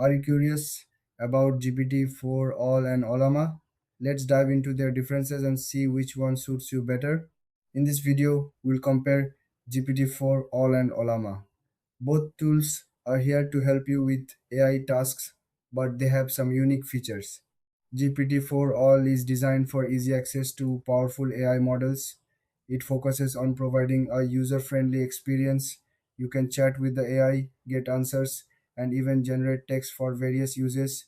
Are you curious about GPT4All and Ollama? Let's dive into their differences and see which one suits you better. In this video, we'll compare GPT4All and Ollama. Both tools are here to help you with AI tasks, but they have some unique features. GPT4All is designed for easy access to powerful AI models. It focuses on providing a user friendly experience. You can chat with the AI, get answers, and even generate text for various uses.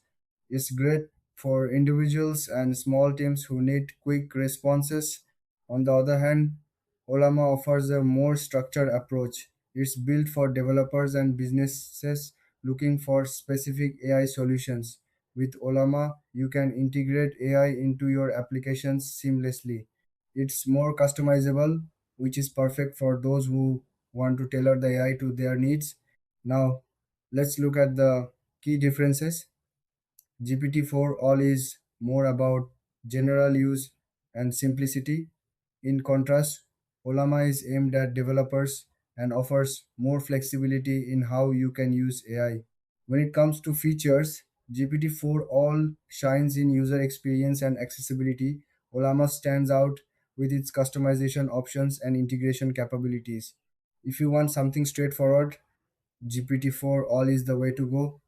It's great for individuals and small teams who need quick responses. On the other hand, Olama offers a more structured approach. It's built for developers and businesses looking for specific AI solutions. With Olama, you can integrate AI into your applications seamlessly. It's more customizable, which is perfect for those who want to tailor the AI to their needs. Now, let's look at the key differences. GPT-4All is more about general use and simplicity. In contrast, Ollama is aimed at developers and offers more flexibility in how you can use AI. When it comes to features, GPT-4All shines in user experience and accessibility. Ollama stands out with its customization options and integration capabilities. If you want something straightforward, GPT-4All is the way to go.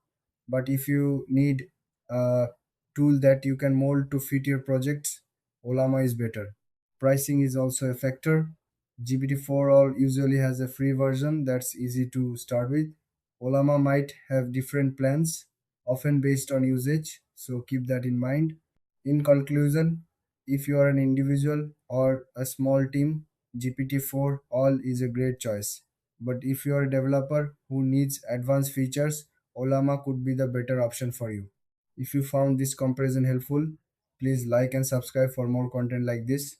But if you need a tool that you can mold to fit your projects, Ollama is better. Pricing is also a factor. GPT-4All usually has a free version that's easy to start with. Ollama might have different plans, often based on usage, so keep that in mind. In conclusion, if you are an individual or a small team, GPT-4All is a great choice. But if you are a developer who needs advanced features, Ollama could be the better option for you. If you found this comparison helpful, please like and subscribe for more content like this.